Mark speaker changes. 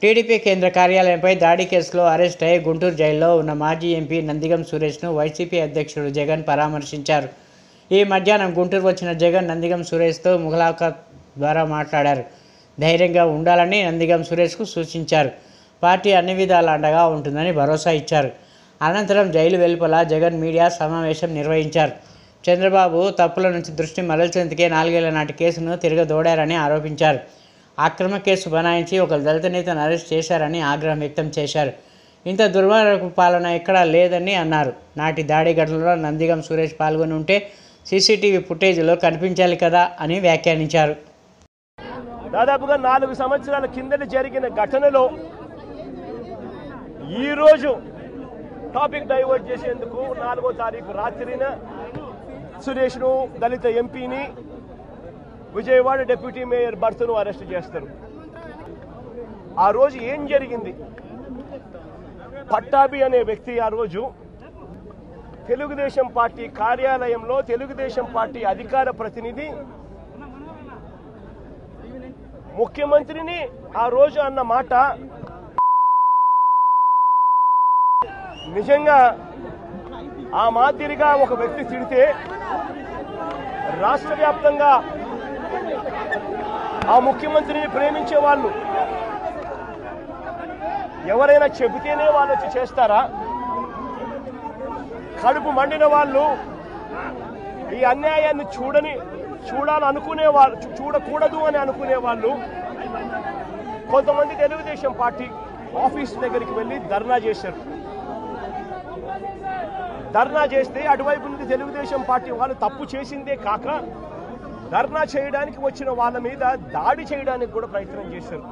Speaker 1: TDP కేంద్ర కార్యాలయంపై దాడి కేసులో అరెస్ట్ అయి గుంటూరు జైల్లో ఉన్న మాజీ ఎంపీ నందిగం సురేష్ను వైసీపీ అధ్యక్షుడు జగన్ పరామర్శించారు. ఈ మధ్యాహ్నం గుంటూరు వచ్చిన జగన్ నందిగం సురేష్తో ములాఖాత్ ద్వారా మాట్లాడారు. ధైర్యంగా ఉండాలని నందిగం సురేష్కు సూచించారు. పార్టీ అన్ని విధాల అండగా ఉంటుందని భరోసా ఇచ్చారు. అనంతరం జైలు వెలుపల జగన్ మీడియా సమావేశం నిర్వహించారు. చంద్రబాబు తప్పుల నుంచి దృష్టి మరల్చేందుకే 4 ఏళ్ల నాటి కేసును తిరగదోడారని ఆరోపించారు. అక్రమ కేసు బనాయించి ఒక దళిత నేతను అరెస్ట్ చేశారని ఆగ్రహం వ్యక్తం చేశారు. ఇంత దుర్మార్గపు పాలన ఎక్కడా లేదని అన్నారు. నాటి దాడి ఘటనలో నందిగం సురేష్ పాల్గొని ఉంటే సీసీటీవీ ఫుటేజ్లో కనిపించాలి కదా అని వ్యాఖ్యానించారు.
Speaker 2: దాదాపుగా 4 సంవత్సరాల కిందట జరిగిన ఘటనలో ఈరోజు టాపిక్ డైవర్ట్ చేసేందుకు 4వ తారీఖు రాత్రిన సురేష్ను, దళిత ఎంపీని, విజయవాడ డిప్యూటీ మేయర్ భర్తను అరెస్ట్ చేస్తారు. ఆ రోజు ఏం జరిగింది? పట్టాభి అనే వ్యక్తి ఆ రోజు తెలుగుదేశం పార్టీ కార్యాలయంలో తెలుగుదేశం పార్టీ అధికార ప్రతినిధి ముఖ్యమంత్రిని ఆ రోజు అన్న మాట నిజంగా ఆ మాదిరిగా ఒక వ్యక్తి తిడితే రాష్ట్ర వ్యాప్తంగా ఆ ముఖ్యమంత్రిని ప్రేమించే వాళ్ళు ఎవరైనా చెబితేనే వాళ్ళు వచ్చి చేస్తారా? కడుపు మండిన వాళ్ళు, ఈ అన్యాయాన్ని చూడాలనుకునే వాళ్ళు, చూడకూడదు అని అనుకునే వాళ్ళు కొంతమంది తెలుగుదేశం పార్టీ ఆఫీస్ దగ్గరికి వెళ్ళి ధర్నా చేశారు. ధర్నా చేస్తే అటువైపు నుండి తెలుగుదేశం పార్టీ వాళ్ళు తప్పు చేసిందే కాక ధర్నా చేయడానికి వచ్చిన వాళ్ళ మీద దాడి చేయడానికి కూడా ప్రయత్నం చేశారు.